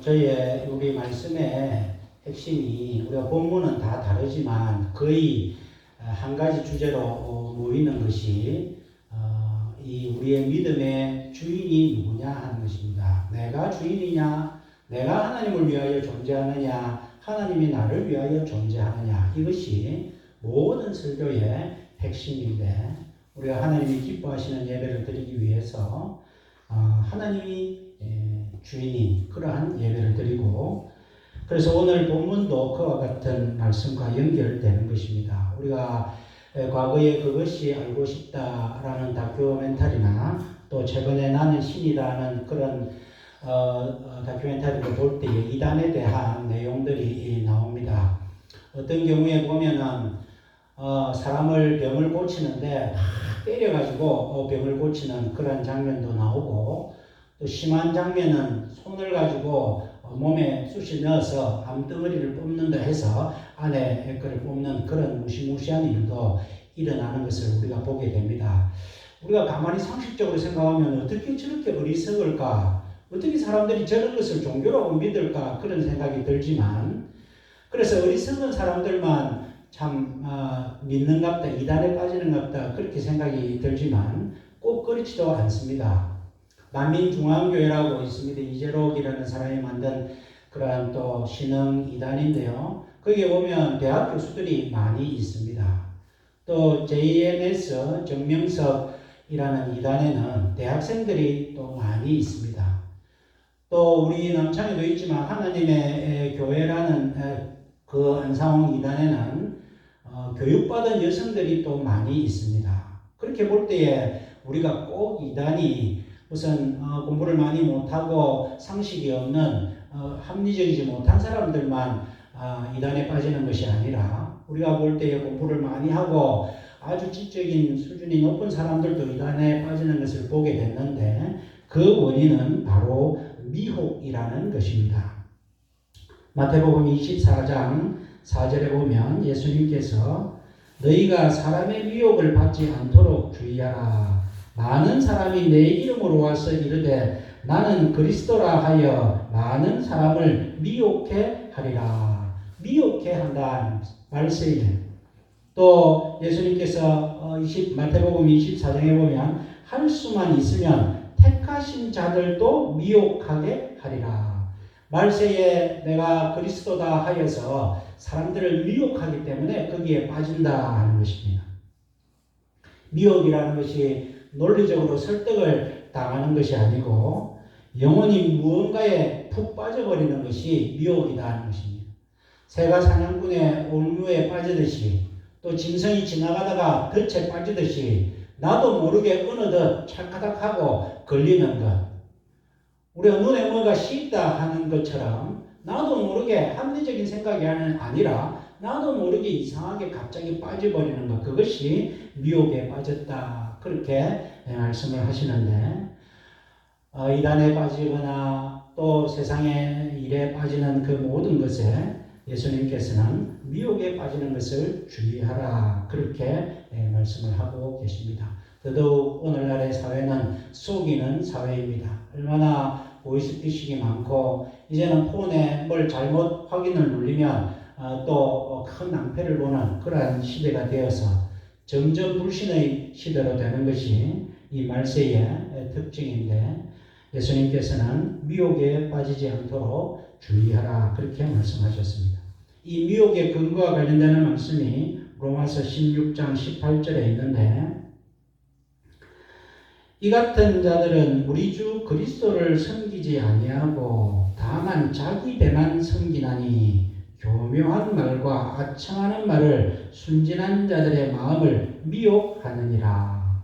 저의 우리 말씀의 핵심이 우리가 본문은 다 다르지만 거의 한 가지 주제로 모이는 것이 이 우리의 믿음의 주인이 누구냐 하는 것입니다. 내가 주인이냐, 내가 하나님을 위하여 존재하느냐, 하나님이 나를 위하여 존재하느냐, 이것이 모든 설교의 핵심인데 우리가 하나님이 기뻐하시는 예배를 드리기 위해서 하나님이 주인인 그러한 예배를 드리고, 그래서 오늘 본문도 그와 같은 말씀과 연결되는 것입니다. 우리가 과거에 그것이 알고 싶다라는 다큐멘터리나 또 최근에 나는 신이라는 그런 다큐멘터리를 볼 때에 이단에 대한 내용들이 나옵니다. 어떤 경우에 보면은 사람을 병을 고치는데 때려가지고 병을 고치는 그런 장면도 나오고, 또 심한 장면은 손을 가지고 몸에 쑤시 넣어서 암덩어리를 뽑는다 해서 안에 그를 뽑는 그런 무시무시한 일도 일어나는 것을 우리가 보게 됩니다. 우리가 가만히 상식적으로 생각하면 어떻게 저렇게 어리석을까? 어떻게 사람들이 저런 것을 종교라고 믿을까? 그런 생각이 들지만, 그래서 어리석은 사람들만 참 믿는갑다, 이단에 빠지는갑다 그렇게 생각이 들지만 꼭 그렇지도 않습니다. 만민중앙교회라고 있습니다. 이재록이라는 사람이 만든 그러한 또 신흥 이단인데요. 거기에 보면 대학 교수들이 많이 있습니다. 또 JNS 정명석이라는 이단에는 대학생들이 또 많이 있습니다. 또 우리 남창에도 있지만 하나님의 교회라는 그 안상홍 이단에는 교육받은 여성들이 또 많이 있습니다. 그렇게 볼 때에 우리가 꼭 이단이 우선 공부를 많이 못하고 상식이 없는 합리적이지 못한 사람들만 이단에 빠지는 것이 아니라, 우리가 볼 때에 공부를 많이 하고 아주 지적인 수준이 높은 사람들도 이단에 빠지는 것을 보게 됐는데, 그 원인은 바로 미혹이라는 것입니다. 마태복음 24장 4절에 보면 예수님께서 너희가 사람의 미혹을 받지 않도록 주의하라. 많은 사람이 내 이름으로 와서 이르되 나는 그리스도라 하여 많은 사람을 미혹해 하리라. 미혹해 한다는 말씀이에요. 또 예수님께서 마태복음 24장에 보면 할 수만 있으면 택하신 자들도 미혹하게 하리라. 말세에 내가 그리스도다 하여서 사람들을 미혹하기 때문에 거기에 빠진다 하는 것입니다. 미혹이라는 것이 논리적으로 설득을 당하는 것이 아니고 영혼이 무언가에 푹 빠져버리는 것이 미혹이다 하는 것입니다. 새가 사냥꾼의 올무에 빠지듯이, 또 짐승이 지나가다가 덫에 빠지듯이 나도 모르게 어느덧 찰까닥하고 걸리는 것, 우리가 눈에 뭐가 씌있다 하는 것처럼 나도 모르게 합리적인 생각이 아니라 나도 모르게 이상하게 갑자기 빠져버리는 것, 그것이 미혹에 빠졌다 그렇게 말씀을 하시는데, 이단에 빠지거나 또 세상의 일에 빠지는 그 모든 것에 예수님께서는 미혹에 빠지는 것을 주의하라 그렇게 말씀을 하고 계십니다. 더더욱 오늘날의 사회는 속이는 사회입니다. 얼마나 보이스피싱이 많고, 이제는 폰에 뭘 잘못 확인을 누르면 또 큰 낭패를 보는 그러한 시대가 되어서 점점 불신의 시대로 되는 것이 이 말세의 특징인데, 예수님께서는 미혹에 빠지지 않도록 주의하라 그렇게 말씀하셨습니다. 이 미혹의 근거와 관련되는 말씀이 로마서 16장 18절에 있는데, 이 같은 자들은 우리 주 그리스도를 섬기지 아니하고 다만 자기 배만 섬기나니 교묘한 말과 아첨하는 말을 순진한 자들의 마음을 미혹하느니라.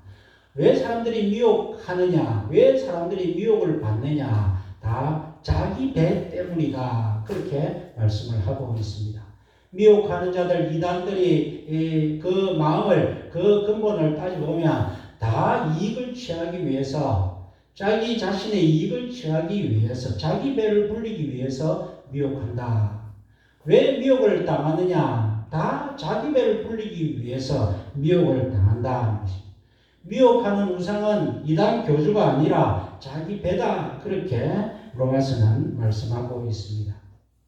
왜 사람들이 미혹하느냐? 왜 사람들이 미혹을 받느냐? 다 자기 배 때문이다. 그렇게 말씀을 하고 있습니다. 미혹하는 자들, 이단들이 그 마음을, 그 근본을 따져보면 다 이익을 취하기 위해서, 자기 자신의 이익을 취하기 위해서, 자기 배를 불리기 위해서 미혹한다. 왜 미혹을 당하느냐? 다 자기 배를 불리기 위해서 미혹을 당한다. 미혹하는 우상은 이단 교주가 아니라 자기 배다 그렇게 로마서는 말씀하고 있습니다.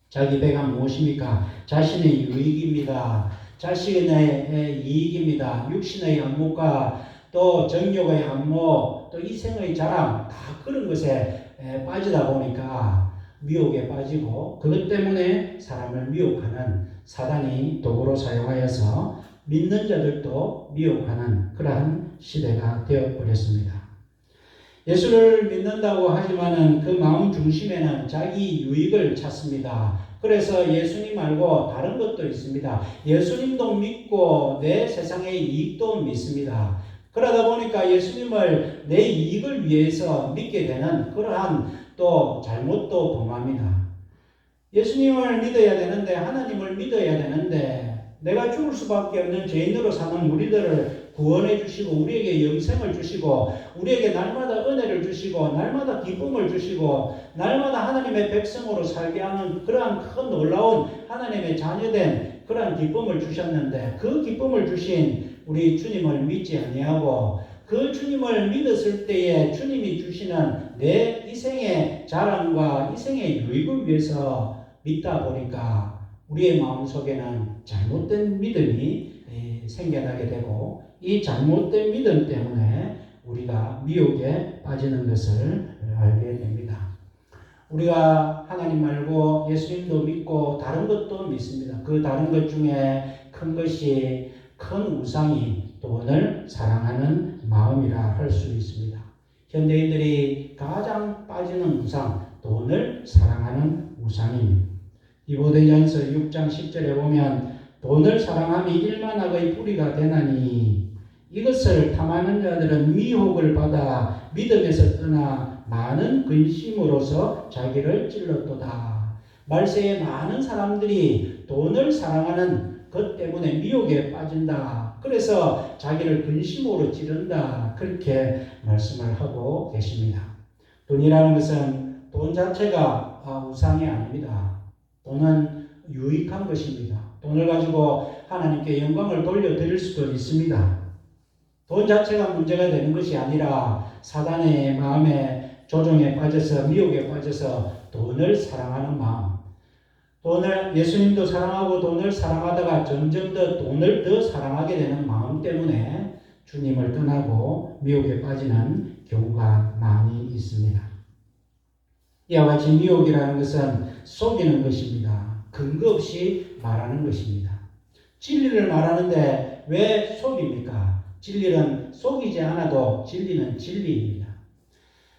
자기 배가 무엇입니까? 자신의 유익입니다. 자신의 이익입니다. 육신의 안목과 또 정욕의 안목, 또 이생의 자랑, 다 그런 것에 빠지다 보니까 미혹에 빠지고, 그것 때문에 사람을 미혹하는 사단이 도구로 사용하여서 믿는 자들도 미혹하는 그러한 시대가 되어버렸습니다. 예수를 믿는다고 하지만은 그 마음 중심에는 자기 유익을 찾습니다. 그래서 예수님 말고 다른 것도 있습니다. 예수님도 믿고 내 세상의 이익도 믿습니다. 그러다 보니까 예수님을 내 이익을 위해서 믿게 되는 그러한 또 잘못도 범합니다. 예수님을 믿어야 되는데, 하나님을 믿어야 되는데, 내가 죽을 수밖에 없는 죄인으로 사는 우리들을 구원해 주시고 우리에게 영생을 주시고 우리에게 날마다 은혜를 주시고 날마다 기쁨을 주시고 날마다 하나님의 백성으로 살게 하는 그러한 큰 놀라운 하나님의 자녀된 그러한 기쁨을 주셨는데, 그 기쁨을 주신 우리 주님을 믿지 아니하고 그 주님을 믿었을 때에 주님이 주시는 내 이생의 자랑과 이생의 유익을 위해서 믿다 보니까 우리의 마음속에는 잘못된 믿음이 생겨나게 되고, 이 잘못된 믿음 때문에 우리가 미혹에 빠지는 것을 알게 됩니다. 우리가 하나님 말고 예수님도 믿고 다른 것도 믿습니다. 그 다른 것 중에 큰 것이, 큰 우상이 돈을 사랑하는 마음이라 할 수 있습니다. 현대인들이 가장 빠지는 우상, 돈을 사랑하는 우상입니다. 디모데전서 6장 10절에 보면 돈을 사랑함이 일만악의 뿌리가 되나니 이것을 탐하는 자들은 미혹을 받아 믿음에서 떠나 많은 근심으로서 자기를 찔렀도다. 말세에 많은 사람들이 돈을 사랑하는 것 때문에 미혹에 빠진다. 그래서 자기를 근심으로 찌른다. 그렇게 말씀을 하고 계십니다. 돈이라는 것은 돈 자체가 우상이 아닙니다. 돈은 유익한 것입니다. 돈을 가지고 하나님께 영광을 돌려드릴 수도 있습니다. 돈 자체가 문제가 되는 것이 아니라 사단의 마음에 조종에 빠져서 미혹에 빠져서 돈을 사랑하는 마음, 돈을 예수님도 사랑하고 돈을 사랑하다가 점점 더 돈을 더 사랑하게 되는 마음 때문에 주님을 떠나고 미혹에 빠지는 경우가 많이 있습니다. 이와 같이 미혹이라는 것은 속이는 것입니다. 근거 없이 말하는 것입니다. 진리를 말하는데 왜 속입니까? 진리는 속이지 않아도 진리는 진리입니다.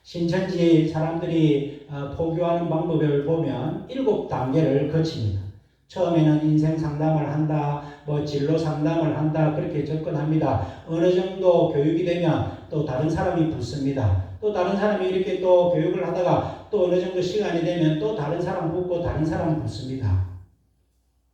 신천지 사람들이 포교하는 방법을 보면 7단계를 거칩니다. 처음에는 인생 상담을 한다, 진로 상담을 한다, 그렇게 접근합니다. 어느 정도 교육이 되면 또 다른 사람이 붙습니다. 또 다른 사람이 이렇게 또 교육을 하다가 또 어느 정도 시간이 되면 또 다른 사람 붙고 다른 사람 붙습니다.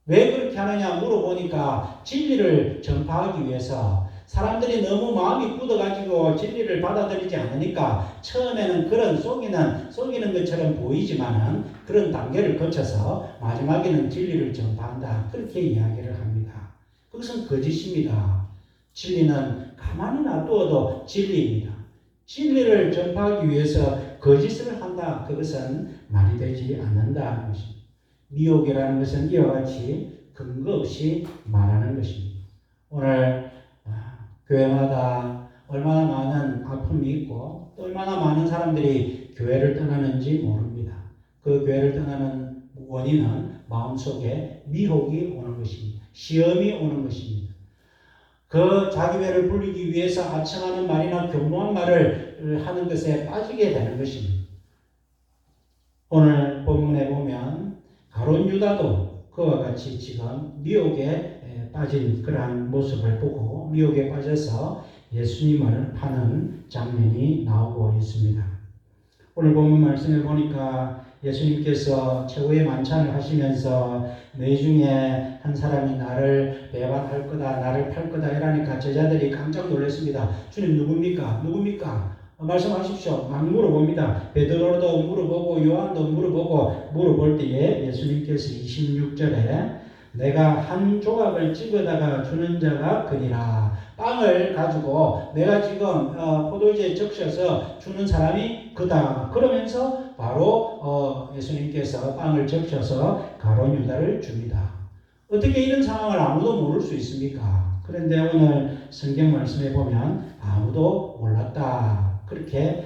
왜 그렇게 하느냐 물어보니까 진리를 전파하기 위해서, 사람들이 너무 마음이 굳어가지고 진리를 받아들이지 않으니까 처음에는 그런 속이는 것처럼 보이지만은 그런 단계를 거쳐서 마지막에는 진리를 전파한다. 그렇게 이야기를 합니다. 그것은 거짓입니다. 진리는 가만히 놔두어도 진리입니다. 진리를 전파하기 위해서 거짓을 한다. 그것은 말이 되지 않는다는 것입니다. 미혹이라는 것은 이와 같이 근거 없이 말하는 것입니다. 오늘 교회마다 얼마나 많은 아픔이 있고 또 얼마나 많은 사람들이 교회를 떠나는지 모릅니다. 그 교회를 떠나는 원인은 마음속에 미혹이 오는 것입니다. 시험이 오는 것입니다. 그 자기 배를 불리기 위해서 아첨하는 말이나 교묘한 말을 하는 것에 빠지게 되는 것입니다. 오늘 본문에 보면 가룟 유다도 그와 같이 지금 미혹에 빠진 그러한 모습을 보고 미혹에 빠져서 예수님을 파는 장면이 나오고 있습니다. 오늘 본문 말씀을 보니까 예수님께서 최후의 만찬을 하시면서 너희 중에 한 사람이 나를 배반할 거다, 나를 팔 거다 이러니까 제자들이 깜짝 놀랐습니다. 주님 누굽니까? 누굽니까? 말씀하십시오. 막 물어봅니다. 베드로도 물어보고 요한도 물어보고 물어볼 때에 예수님께서 26절에 내가 한 조각을 집어다가 주는 자가 그니라. 빵을 가지고 내가 지금 포도주에 적셔서 주는 사람이 그다. 그러면서 바로 예수님께서 빵을 적셔서 가룟 유다를 줍니다. 어떻게 이런 상황을 아무도 모를 수 있습니까? 그런데 오늘 성경 말씀에 보면 아무도 몰랐다. 그렇게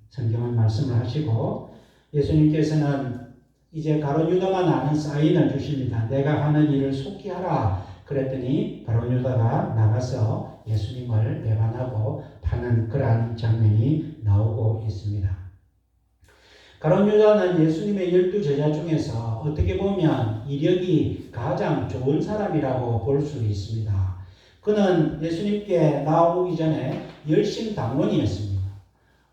성경은 말씀을 하시고 예수님께서는 이제 가룟 유다만 아는 사인을 주십니다. 내가 하는 일을 속히 하라. 그랬더니 가룟 유다가 나가서 예수님을 배반하고 파는 그러한 장면이 나오고 있습니다. 가룟 유다는 예수님의 12제자 중에서 어떻게 보면 이력이 가장 좋은 사람이라고 볼 수 있습니다. 그는 예수님께 나오기 전에 열심당원이었습니다.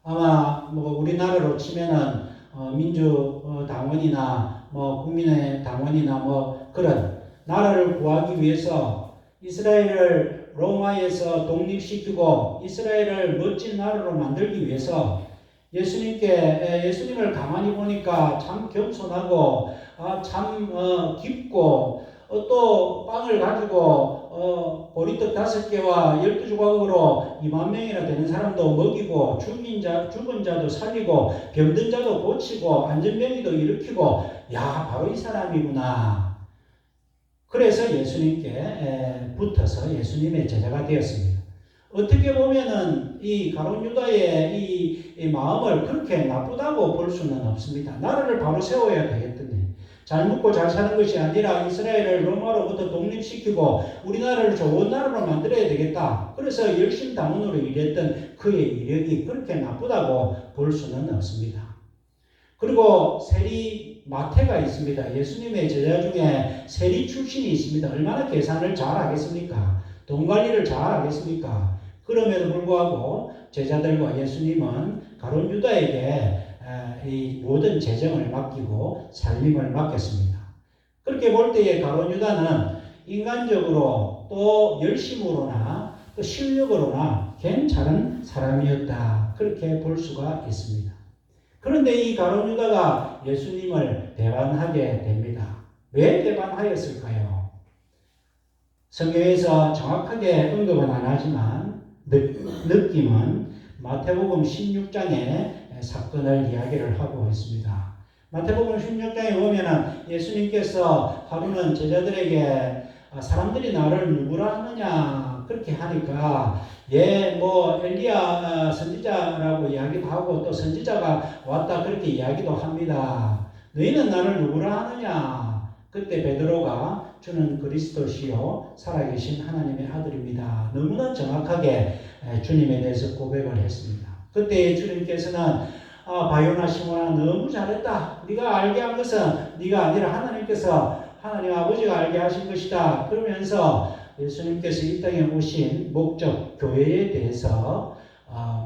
아마 우리나라로 치면은 민주당원이나 국민의 당원이나 그런 나라를 구하기 위해서 이스라엘을 로마에서 독립시키고 이스라엘을 멋진 나라로 만들기 위해서 예수님을 가만히 보니까 참 겸손하고 참 깊고 또 빵을 가지고 보리떡 5개와 12조각으로 2만 명이나 되는 사람도 먹이고 죽은 자도 살리고 병든 자도 고치고 안전병이도 일으키고 바로 이 사람이구나. 그래서 예수님께 붙어서 예수님의 제자가 되었습니다. 어떻게 보면은 이 가룟 유다의 이 마음을 그렇게 나쁘다고 볼 수는 없습니다. 나라를 바로 세워야 되겠던데. 잘 먹고 잘 사는 것이 아니라 이스라엘을 로마로부터 독립시키고 우리나라를 좋은 나라로 만들어야 되겠다. 그래서 열심당원으로 일했던 그의 이력이 그렇게 나쁘다고 볼 수는 없습니다. 그리고 세리 마태가 있습니다. 예수님의 제자 중에 세리 출신이 있습니다. 얼마나 계산을 잘 하겠습니까? 돈 관리를 잘 하겠습니까? 그럼에도 불구하고 제자들과 예수님은 가룟 유다에게 이 모든 재정을 맡기고 살림을 맡겼습니다. 그렇게 볼 때에 가룟 유다는 인간적으로 또 열심으로나 또 실력으로나 괜찮은 사람이었다. 그렇게 볼 수가 있습니다. 그런데 이 가룟 유다가 예수님을 배반하게 됩니다. 왜 배반하였을까요? 성경에서 정확하게 언급은 안 하지만 느낌은 마태복음 16장에 사건을 이야기를 하고 있습니다. 마태복음 16장에 보면 예수님께서 하루는 제자들에게 사람들이 나를 누구라 하느냐 그렇게 하니까 엘리야 선지자라고 이야기도 하고 또 선지자가 왔다 그렇게 이야기도 합니다. 너희는 나를 누구라 하느냐? 그때 베드로가 주는 그리스도시요 살아계신 하나님의 아들입니다. 너무나 정확하게 주님에 대해서 고백을 했습니다. 그때 주님께서는 바요나 시몬아 너무 잘했다. 네가 알게 한 것은 네가 아니라 하나님께서 하나님 아버지가 알게 하신 것이다. 그러면서 예수님께서 이 땅에 오신 목적 교회에 대해서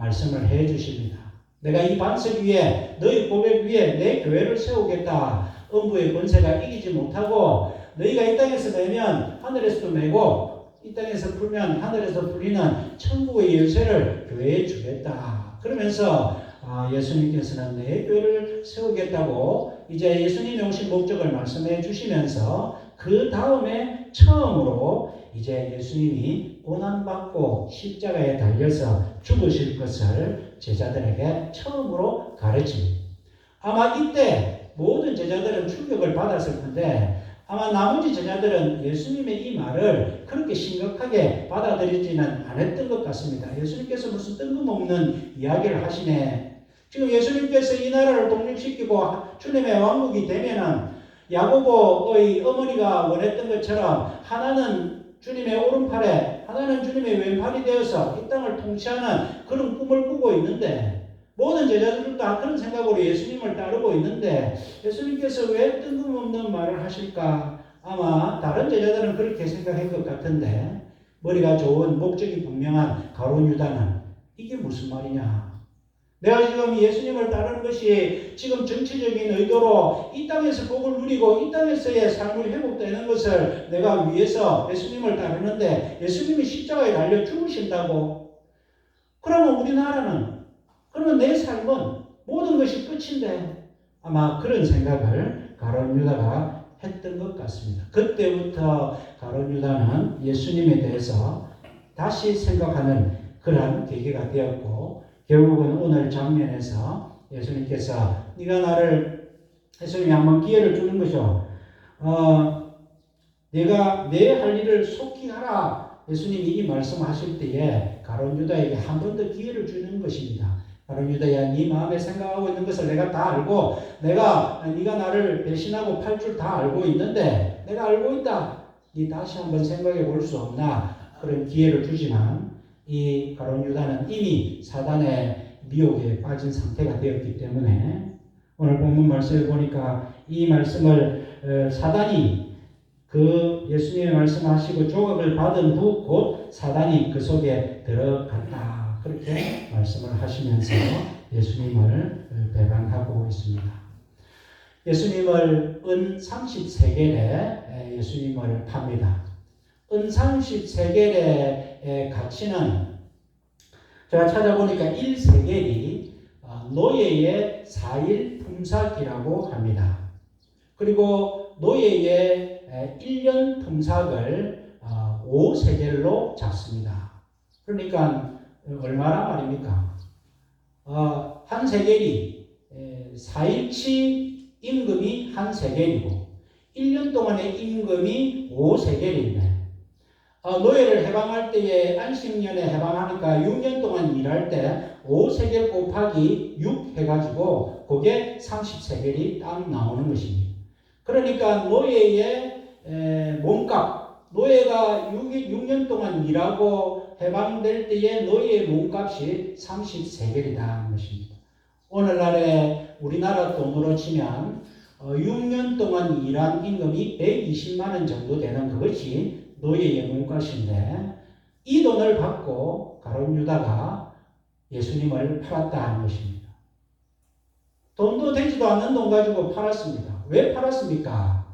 말씀을 해 주십니다. 내가 이 반석 위에 너희 고백 위에 내 교회를 세우겠다. 음부의 권세가 이기지 못하고 너희가 이 땅에서 매면 하늘에서도 매고 이 땅에서 풀면 하늘에서 풀리는 천국의 열쇠를 교회에 주겠다. 그러면서 예수님께서는 내 교회를 세우겠다고 이제 예수님이 오신 목적을 말씀해 주시면서 그 다음에 처음으로 이제 예수님이 고난받고 십자가에 달려서 죽으실 것을 제자들에게 처음으로 가르칩니다. 아마 이때 모든 제자들은 충격을 받았을 텐데 아마 나머지 제자들은 예수님의 이 말을 그렇게 심각하게 받아들이지는 않았던 것 같습니다. 예수님께서 무슨 뜬금없는 이야기를 하시네. 지금 예수님께서 이 나라를 독립시키고 주님의 왕국이 되면은 야고보의 어머니가 원했던 것처럼 하나는 주님의 오른팔에 하나는 주님의 왼팔이 되어서 이 땅을 통치하는 그런 꿈을 꾸고 있는데 모든 제자들도 다 그런 생각으로 예수님을 따르고 있는데 예수님께서 왜 뜬금없는 말을 하실까? 아마 다른 제자들은 그렇게 생각할 것 같은데 머리가 좋은 목적이 분명한 가룟 유다는 이게 무슨 말이냐? 내가 지금 예수님을 따르는 것이 지금 정치적인 의도로 이 땅에서 복을 누리고 이 땅에서의 삶을 회복되는 것을 내가 위해서 예수님을 따르는데 예수님이 십자가에 달려 죽으신다고? 그러면 우리나라는 그러면 내 삶은 모든 것이 끝인데 아마 그런 생각을 가룟 유다가 했던 것 같습니다. 그때부터 가룟 유다는 예수님에 대해서 다시 생각하는 그러한 계기가 되었고, 결국은 오늘 장면에서 예수님께서 네가 나를, 예수님이 한번 기회를 주는 거죠. 내가 내 할 일을 속히 하라. 예수님이 이 말씀하실 때에 가룟 유다에게 한 번 더 기회를 주는 것입니다. 가룟 유다야, 네 마음에 생각하고 있는 것을 내가 다 알고, 네가 나를 배신하고 팔 줄 다 알고 있는데, 내가 알고 있다. 네 다시 한번 생각해 볼 수 없나? 그런 기회를 주지만 이 가룟 유다는 이미 사단의 미혹에 빠진 상태가 되었기 때문에 오늘 본문 말씀을 보니까 이 말씀을 사단이 그 예수님의 말씀하시고 조각을 받은 후 곧 사단이 그 속에 들어갔다. 그렇게 말씀을 하시면서 예수님을 배반하고 있습니다. 예수님을 은 30세겔에 예수님을 팝니다. 은 30세겔의 가치는 제가 찾아보니까 1세겔이 노예의 4일 품삯이라고 합니다. 그리고 노예의 1년 품삯을 5세겔로 잡습니다. 그러니까 얼마나 말입니까? 한 세겔이 4일치 임금이 한 세겔이고 1년 동안의 임금이 5세겔인데 노예를 해방할 때에 안식년에 해방하니까 6년 동안 일할 때 5세겔 곱하기 6 해가지고 그게 30세겔이 딱 나오는 것입니다. 그러니까 노예의 몸값, 노예가 6년 동안 일하고 해방될 때에 노예의 몸값이 30세겔이라는 것입니다. 오늘날에 우리나라 돈으로 치면 6년 동안 일한 임금이 120만 원 정도 되는 그것이 노예의 몸값인데, 이 돈을 받고 가룟 유다가 예수님을 팔았다 하는 것입니다. 돈도 되지도 않는 돈 가지고 팔았습니다. 왜 팔았습니까?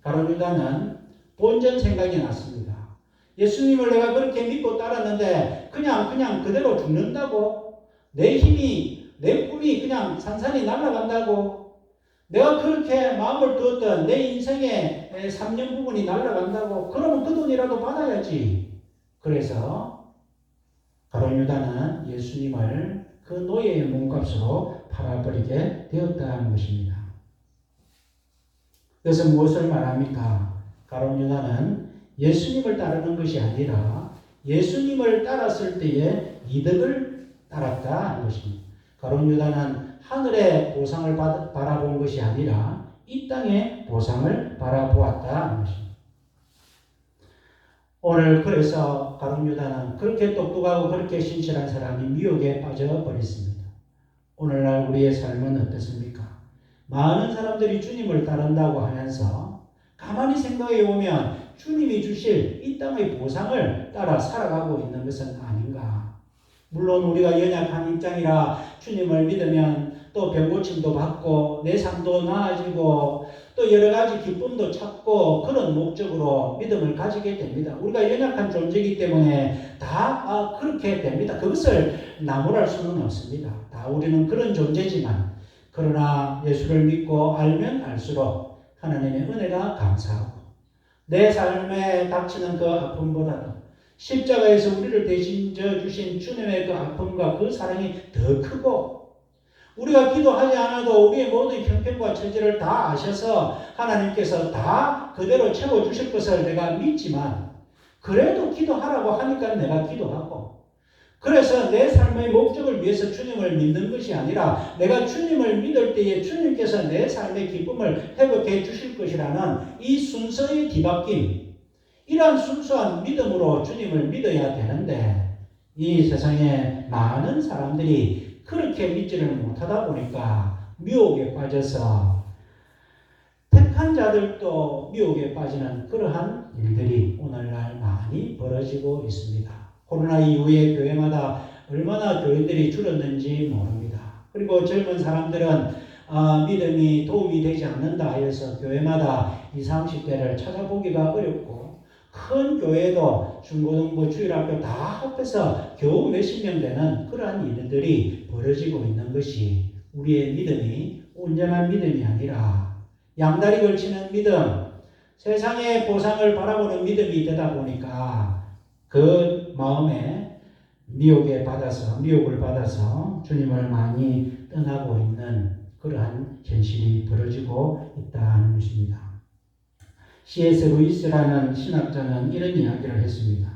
가룟 유다는 본전 생각이 났습니다. 예수님을 내가 그렇게 믿고 따랐는데 그냥 그대로 죽는다고? 내 힘이, 내 꿈이 그냥 산산이 날아간다고? 내가 그렇게 마음을 두었던 내 인생의 3년 부분이 날아간다고? 그러면 그 돈이라도 받아야지. 그래서 가룟 유다는 예수님을 그 노예의 몸값으로 팔아버리게 되었다는 것입니다. 그래서 무엇을 말합니까? 가룟 유다는 예수님을 따르는 것이 아니라 예수님을 따랐을 때의 이득을 따랐다 하는 것입니다. 가룟 유다는 하늘의 보상을 바라본 것이 아니라 이 땅의 보상을 바라보았다 하는 것입니다. 오늘 그래서 가룟 유다는 그렇게 똑똑하고 그렇게 신실한 사람이 미혹에 빠져버렸습니다. 오늘날 우리의 삶은 어떻습니까? 많은 사람들이 주님을 따른다고 하면서 가만히 생각해 보면 주님이 주실 이 땅의 보상을 따라 살아가고 있는 것은 아닌가? 물론 우리가 연약한 입장이라 주님을 믿으면 또 병고침도 받고 내 삶도 나아지고 또 여러 가지 기쁨도 찾고 그런 목적으로 믿음을 가지게 됩니다. 우리가 연약한 존재이기 때문에 다 그렇게 됩니다. 그것을 나무랄 수는 없습니다. 다 우리는 그런 존재지만, 그러나 예수를 믿고 알면 알수록 하나님의 은혜가 감사하고 내 삶에 닥치는 그 아픔보다도 십자가에서 우리를 대신 져 주신 주님의 그 아픔과 그 사랑이 더 크고, 우리가 기도하지 않아도 우리의 모든 형편과 처지를 다 아셔서 하나님께서 다 그대로 채워주실 것을 내가 믿지만, 그래도 기도하라고 하니까 내가 기도하고, 그래서 내 삶의 목적을 위해서 주님을 믿는 것이 아니라 내가 주님을 믿을 때에 주님께서 내 삶의 기쁨을 회복해 주실 것이라는 이 순서의 뒤바뀜, 이러한 순수한 믿음으로 주님을 믿어야 되는데, 이 세상에 많은 사람들이 그렇게 믿지를 못하다 보니까 미혹에 빠져서 택한 자들도 미혹에 빠지는 그러한 일들이 오늘날 많이 벌어지고 있습니다. 코로나 이후에 교회마다 얼마나 교회들이 줄었는지 모릅니다. 그리고 젊은 사람들은 믿음이 도움이 되지 않는다 해서 교회마다 20, 30대를 찾아보기가 어렵고, 큰 교회도 중고등부 주일학교 다 합해서 겨우 몇십 명 되는 그러한 일들이 벌어지고 있는 것이 우리의 믿음이 온전한 믿음이 아니라 양다리 걸치는 믿음, 세상의 보상을 바라보는 믿음이 되다 보니까 그 마음에 미혹을 받아서 주님을 많이 떠나고 있는 그러한 현실이 벌어지고 있다는 것입니다. C.S. 루이스라는 신학자는 이런 이야기를 했습니다.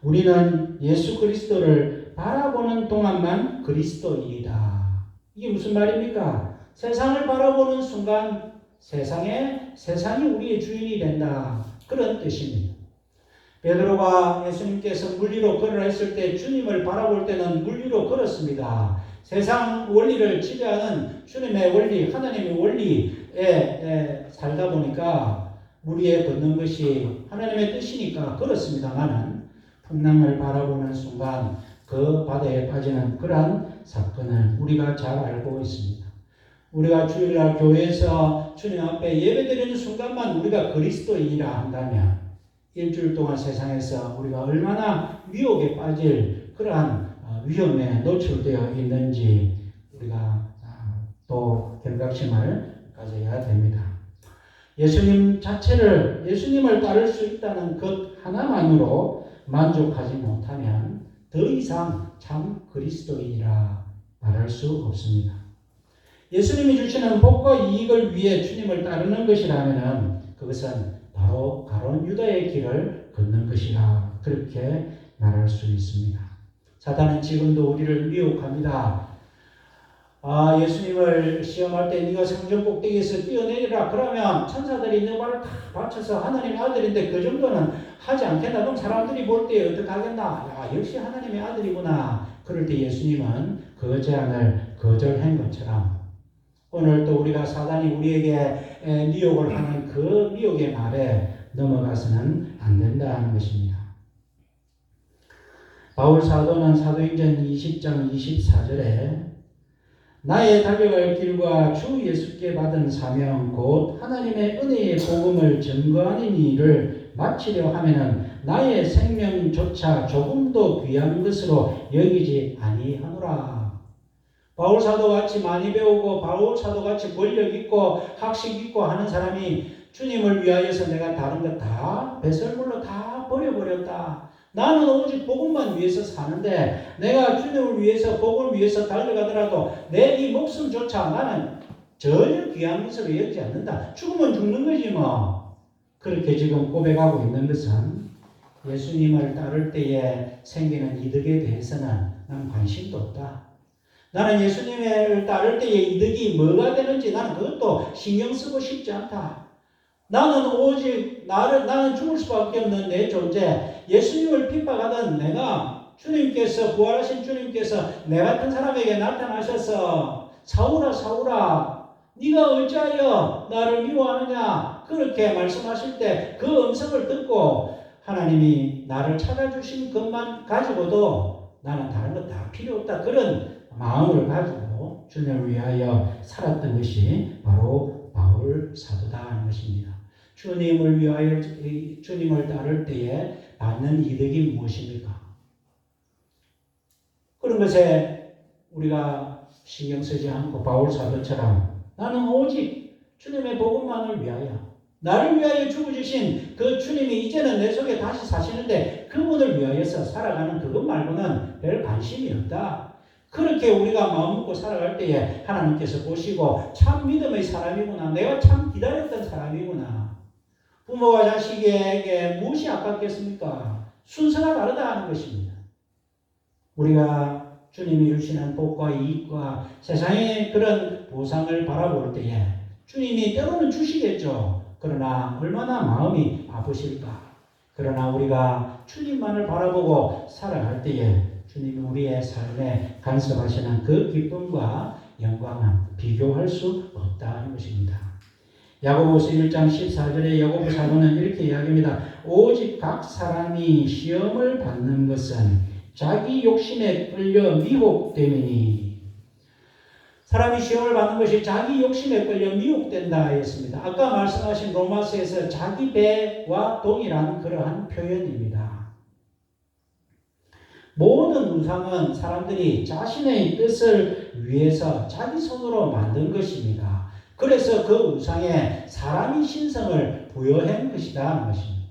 우리는 예수 그리스도를 바라보는 동안만 그리스도인이다. 이게 무슨 말입니까? 세상을 바라보는 순간 세상이 우리의 주인이 된다. 그런 뜻입니다. 베드로가 예수님께서 물리로 걸으라 했을 때 주님을 바라볼 때는 물리로 걸었습니다. 세상 원리를 지배하는 주님의 원리, 하나님의 원리에 살다 보니까 무리에 걷는 것이 하나님의 뜻이니까 걸었습니다만은 풍랑을 바라보는 순간 그 바다에 빠지는 그러한 사건을 우리가 잘 알고 있습니다. 우리가 주일날 교회에서 주님 앞에 예배드리는 순간만 우리가 그리스도인이라 한다면 일주일 동안 세상에서 우리가 얼마나 미혹에 빠질 그러한 위험에 노출되어 있는지 우리가 또 경각심을 가져야 됩니다. 예수님을 따를 수 있다는 것 하나만으로 만족하지 못하면 더 이상 참 그리스도인이라 말할 수 없습니다. 예수님이 주시는 복과 이익을 위해 주님을 따르는 것이라면 그것은 바로 가론 유다의 길을 걷는 것이라 그렇게 말할 수 있습니다. 사탄은 지금도 우리를 미혹합니다. 예수님을 시험할 때 네가 성전 꼭대기에서 뛰어내리라 그러면 천사들이 내 발을 다 받쳐서 하나님의 아들인데 그 정도는 하지 않겠나? 그럼 사람들이 볼 때 어떻게 하겠나? 역시 하나님의 아들이구나. 그럴 때 예수님은 그 제안을 거절한 것처럼 오늘 또 우리가 사단이 우리에게 미혹을 하는 그 미혹의 말에 넘어가서는 안 된다는 것입니다. 바울 사도는 사도행전 20장 24절에 나의 달려갈 길과 주 예수께 받은 사명 곧 하나님의 은혜의 복음을 증거하는 일을 마치려 하면은 나의 생명조차 조금도 귀한 것으로 여기지 아니하노라. 바울 사도같이 많이 배우고 바울 사도같이 권력 있고 학식 있고 하는 사람이 주님을 위하여서 내가 다른 것 다 배설물로 다 버려버렸다. 나는 오직 복음만 위해서 사는데 내가 주님을 위해서 복음을 위해서 달려가더라도 내 이 목숨조차 나는 전혀 귀한 것으로 여기지 않는다. 죽으면 죽는 거지 뭐. 그렇게 지금 고백하고 있는 것은 예수님을 따를 때에 생기는 이득에 대해서는 난 관심도 없다. 나는 예수님을 따를 때의 이득이 뭐가 되는지 나는 그것도 신경 쓰고 싶지 않다. 나는 오직 나는 죽을 수밖에 없는 내 존재, 예수님을 핍박하던 내가 주님께서 부활하신 주님께서 내 같은 사람에게 나타나셔서 사울아 네가 어찌하여 나를 미워하느냐 그렇게 말씀하실 때 그 음성을 듣고 하나님이 나를 찾아주신 것만 가지고도 나는 다른 것 다 필요 없다. 그런 마음을 가지고 주님을 위하여 살았던 것이 바로 바울 사도다 하는 것입니다. 주님을 위하여 주님을 따를 때에 받는 이득이 무엇입니까? 그런 것에 우리가 신경 쓰지 않고 바울 사도처럼 나는 오직 주님의 복음만을 위하여 나를 위하여 죽어주신 그 주님이 이제는 내 속에 다시 사시는데 그분을 위하여서 살아가는 그것 말고는 별 관심이 없다. 그렇게 우리가 마음 먹고 살아갈 때에 하나님께서 보시고 참 믿음의 사람이구나. 내가 참 기다렸던 사람이구나. 부모와 자식에게 무엇이 아깝겠습니까? 순서가 다르다 하는 것입니다. 우리가 주님이 주시는 복과 이익과 세상의 그런 보상을 바라볼 때에 주님이 때로는 주시겠죠. 그러나 얼마나 마음이 아프실까. 그러나 우리가 주님만을 바라보고 살아갈 때에 주님이 우리의 삶에 간섭하시는 그 기쁨과 영광은 비교할 수 없다는 것입니다. 야고보서 1장 14절에 야고보 사도는 이렇게 이야기합니다. 오직 각 사람이 시험을 받는 것은 자기 욕심에 끌려 미혹됨이니. 사람이 시험을 받는 것이 자기 욕심에 끌려 미혹된다 했습니다. 아까 말씀하신 로마서에서 자기 배와 동일한 그러한 표현입니다. 모든 우상은 사람들이 자신의 뜻을 위해서 자기 손으로 만든 것입니다. 그래서 그 우상에 사람이 신성을 부여한 것이다 하는 것입니다.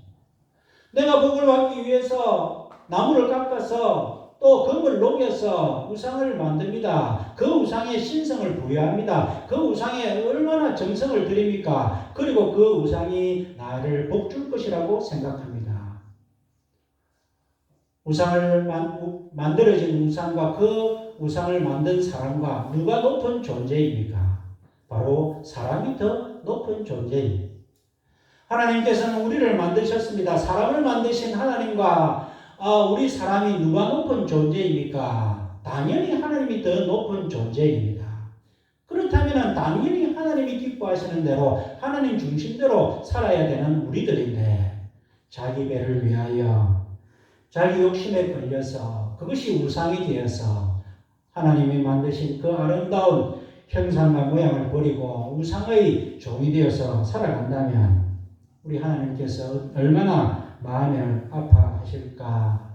내가 복을 받기 위해서 나무를 깎아서 또 금을 녹여서 우상을 만듭니다. 그 우상에 신성을 부여합니다. 그 우상에 얼마나 정성을 들입니까? 그리고 그 우상이 나를 복줄 것이라고 생각합니다. 우상을 만들어진 우상과 그 우상을 만든 사람과 누가 높은 존재입니까? 바로 사람이 더 높은 존재입니다. 하나님께서는 우리를 만드셨습니다. 사람을 만드신 하나님과 우리 사람이 누가 높은 존재입니까? 당연히 하나님이 더 높은 존재입니다. 그렇다면 당연히 하나님이 기뻐하시는 대로 하나님 중심대로 살아야 되는 우리들인데 자기 배를 위하여 자기 욕심에 걸려서 그것이 우상이 되어서 하나님이 만드신 그 아름다운 형상과 모양을 버리고 우상의 종이 되어서 살아간다면 우리 하나님께서 얼마나 마음을 아파하실까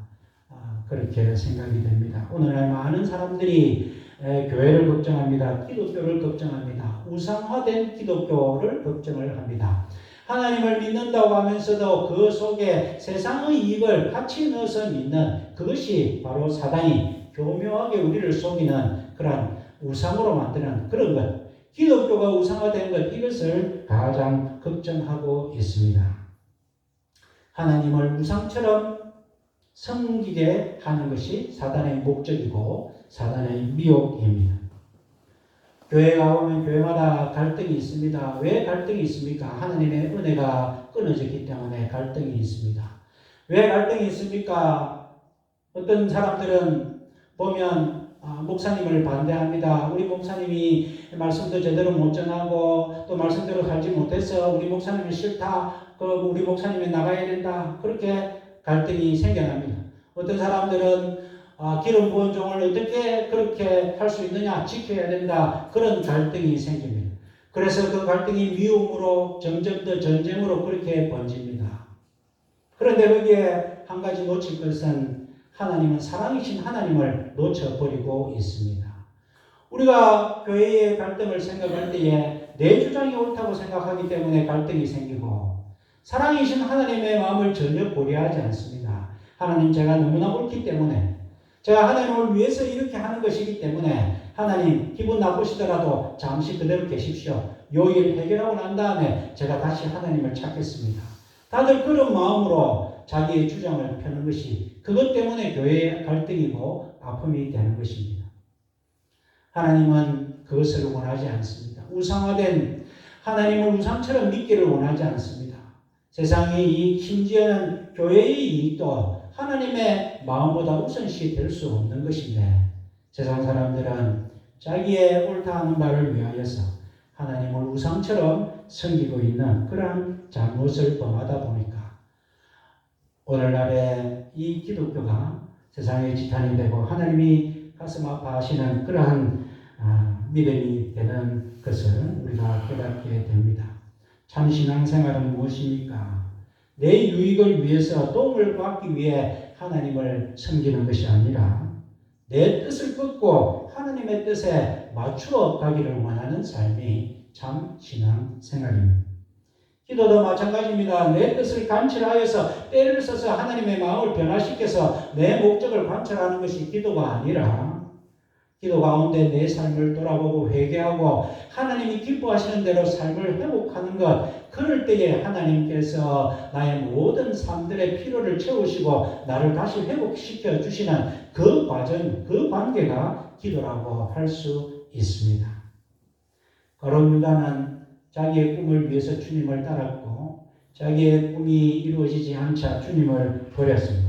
그렇게 생각이 됩니다. 오늘날 많은 사람들이 교회를 걱정합니다. 기독교를 걱정합니다. 우상화된 기독교를 걱정을 합니다. 하나님을 믿는다고 하면서도 그 속에 세상의 이익을 같이 넣어서 믿는 그것이 바로 사단이 교묘하게 우리를 속이는 그런 우상으로 만드는 그런 것. 기독교가 우상화된 것, 이것을 가장 걱정하고 있습니다. 하나님을 우상처럼 섬기게 하는 것이 사단의 목적이고 사단의 미혹입니다. 교회에 가보면 교회마다 갈등이 있습니다. 왜 갈등이 있습니까? 하나님의 은혜가 끊어졌기 때문에 갈등이 있습니다. 왜 갈등이 있습니까? 어떤 사람들은 보면 목사님을 반대합니다. 우리 목사님이 말씀도 제대로 못 전하고 또 말씀대로 살지 못해서 우리 목사님이 싫다. 우리 목사님이 나가야 된다. 그렇게 갈등이 생겨납니다. 어떤 사람들은 기름 부은 종을 어떻게 그렇게 할 수 있느냐, 지켜야 된다. 그런 갈등이 생깁니다. 그래서 그 갈등이 미움으로 점점 더 전쟁으로 그렇게 번집니다. 그런데 거기에 한 가지 놓칠 것은 하나님은 사랑이신 하나님을 놓쳐버리고 있습니다. 우리가 교회의 갈등을 생각할 때에 내 주장이 옳다고 생각하기 때문에 갈등이 생기고 사랑이신 하나님의 마음을 전혀 고려하지 않습니다. 하나님 제가 너무나 옳기 때문에 제가 하나님을 위해서 이렇게 하는 것이기 때문에 하나님 기분 나쁘시더라도 잠시 그대로 계십시오. 요일 해결하고 난 다음에 제가 다시 하나님을 찾겠습니다. 다들 그런 마음으로 자기의 주장을 펴는 것이 그것 때문에 교회의 갈등이고 아픔이 되는 것입니다. 하나님은 그것을 원하지 않습니다. 우상화된 하나님을 우상처럼 믿기를 원하지 않습니다. 세상의 이익, 심지어는 교회의 이익도 하나님의 마음보다 우선시 될 수 없는 것인데 세상 사람들은 자기의 옳다 하는 바를 위하여서 하나님을 우상처럼 섬기고 있는 그러한 잘못을 범하다 보니까 오늘날의 이 기독교가 세상의 지탄이 되고 하나님이 가슴 아파하시는 그러한 믿음이 되는 것을 우리가 깨닫게 됩니다. 참 신앙생활은 무엇입니까? 내 유익을 위해서 도움을 받기 위해 하나님을 섬기는 것이 아니라 내 뜻을 꺾고 하나님의 뜻에 맞추어 가기를 원하는 삶이 참 신앙생활입니다. 기도도 마찬가지입니다. 내 뜻을 관철하여서 때를 써서 하나님의 마음을 변화시켜서 내 목적을 관철하는 것이 기도가 아니라 기도 가운데 내 삶을 돌아보고 회개하고 하나님이 기뻐하시는 대로 삶을 회복하는 것, 그럴 때에 하나님께서 나의 모든 삶들의 필요를 채우시고 나를 다시 회복시켜 주시는 그 과정, 그 관계가 기도라고 할 수 있습니다. 가룟 유다는 자기의 꿈을 위해서 주님을 따랐고 자기의 꿈이 이루어지지 않자 주님을 버렸습니다.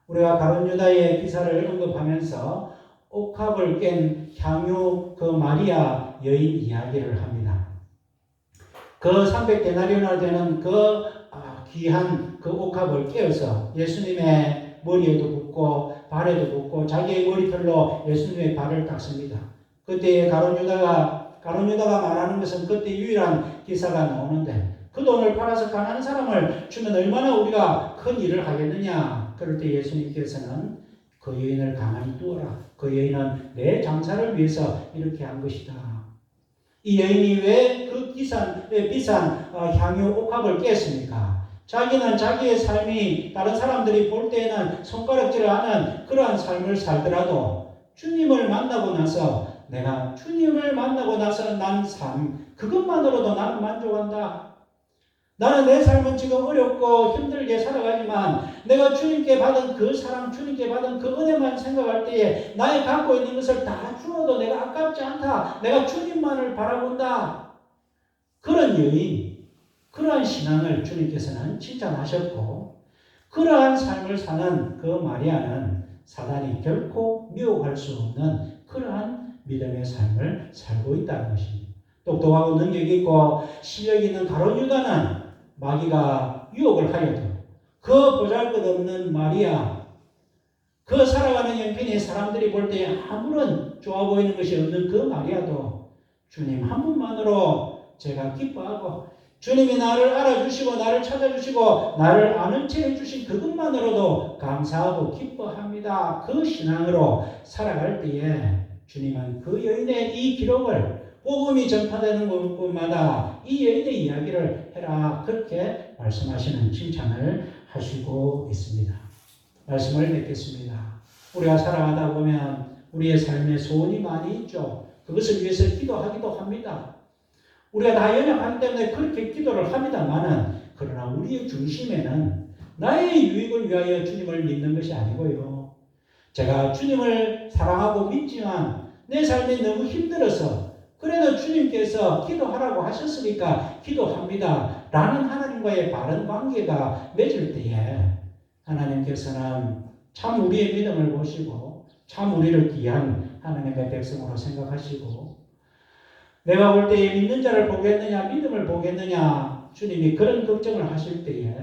우리가 가룟 유다의 기사를 언급하면서 옥합을 깬 향유 그 마리아 여인 이야기를 합니다. 그 300데나리오나 되는 그 귀한 그 옥합을 깨어서 예수님의 머리에도 붓고 발에도 붓고 자기의 머리털로 예수님의 발을 닦습니다. 그때 가룟 유다가 말하는 것은 그때 유일한 기사가 나오는데 그 돈을 팔아서 가난한 사람을 주면 얼마나 우리가 큰 일을 하겠느냐. 그럴 때 예수님께서는 그 여인을 가만히 두어라. 그 여인은 내 장사를 위해서 이렇게 한 것이다. 이 여인이 왜 그 비싼 향유 옥합을 깼습니까? 자기는 자기의 삶이 다른 사람들이 볼 때에는 손가락질을 하는 그러한 삶을 살더라도 주님을 만나고 나서 내가 주님을 만나고 나서 난 삶, 그것만으로도 나는 만족한다. 나는 내 삶은 지금 어렵고 힘들게 살아가지만 내가 주님께 받은 그 사랑, 주님께 받은 그 은혜만 생각할 때에 나의 갖고 있는 것을 다 주어도 내가 아깝지 않다. 내가 주님만을 바라본다. 그런 여인, 그러한 신앙을 주님께서는 칭찬하셨고 그러한 삶을 사는 그 마리아는 사단이 결코 미혹할 수 없는 그러한 믿음의 삶을 살고 있다는 것입니다. 똑똑하고 능력이 있고 실력이 있는 가룟 유다는 마귀가 유혹을 하여도 그 보잘것없는 마리아, 그 살아가는 형편이 사람들이 볼 때 아무런 좋아 보이는 것이 없는 그 마리아도 주님 한 분만으로 제가 기뻐하고 주님이 나를 알아주시고 나를 찾아주시고 나를 아는 채 해주신 그것만으로도 감사하고 기뻐합니다. 그 신앙으로 살아갈 때에 주님은 그 여인의 이 기록을 복음이 전파되는 곳마다 이 여인의 이야기를 해라 그렇게 말씀하시는 칭찬을 하시고 있습니다. 말씀을 맺겠습니다. 우리가 살아가다 보면 우리의 삶에 소원이 많이 있죠. 그것을 위해서 기도하기도 합니다. 우리가 다 연약하기 때문에 그렇게 기도를 합니다만은 그러나 우리의 중심에는 나의 유익을 위하여 주님을 믿는 것이 아니고요. 제가 주님을 사랑하고 믿지만 내 삶이 너무 힘들어서 그래도 주님께서 기도하라고 하셨으니까 기도합니다. 라는 하나님과의 바른 관계가 맺을 때에 하나님께서는 참 우리의 믿음을 보시고 참 우리를 귀한 하나님의 백성으로 생각하시고 내가 볼 때에 믿는 자를 보겠느냐 믿음을 보겠느냐 주님이 그런 걱정을 하실 때에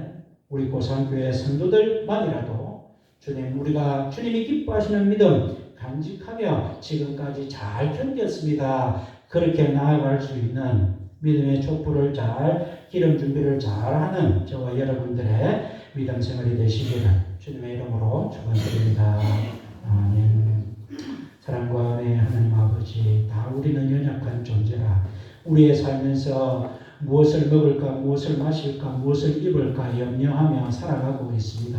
우리 고산교회 성도들만이라도 주님 우리가 주님이 기뻐하시는 믿음 간직하며 지금까지 잘 견뎠습니다. 그렇게 나아갈 수 있는 믿음의 촛불을 잘 기름 준비를 잘하는 저와 여러분들의 믿음 생활이 되시기를 주님의 이름으로 축원드립니다. 아멘. 사랑과 은혜의 하나님 아버지, 다 우리는 연약한 존재라 우리의 살면서 무엇을 먹을까, 무엇을 마실까, 무엇을 입을까 염려하며 살아가고 있습니다.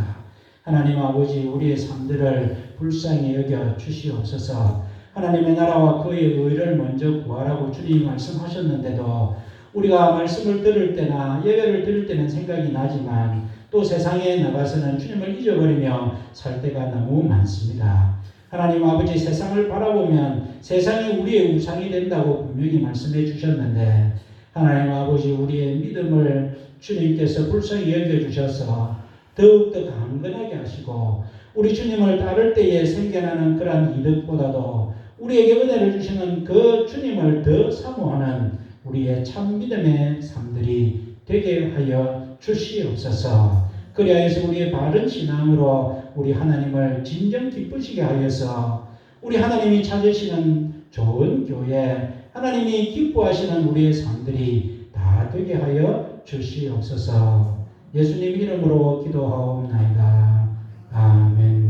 하나님 아버지, 우리의 삶들을 불쌍히 여겨 주시옵소서. 하나님의 나라와 그의 의를 먼저 구하라고 주님이 말씀하셨는데도 우리가 말씀을 들을 때나 예배를 들을 때는 생각이 나지만 또 세상에 나가서는 주님을 잊어버리며 살 때가 너무 많습니다. 하나님 아버지, 세상을 바라보면 세상이 우리의 우상이 된다고 분명히 말씀해 주셨는데 하나님 아버지, 우리의 믿음을 주님께서 불쌍히 여겨주셔서 더욱더 강건하게 하시고 우리 주님을 따를 때에 생겨나는 그러한 이득보다도 우리에게 은혜를 주시는 그 주님을 더 사모하는 우리의 참 믿음의 삶들이 되게 하여 주시옵소서. 그리하여서 우리의 바른 신앙으로 우리 하나님을 진정 기쁘시게 하여서 우리 하나님이 찾으시는 좋은 교회, 하나님이 기뻐하시는 우리의 삶들이 다 되게 하여 주시옵소서. 예수님 이름으로 기도하옵나이다. 아멘.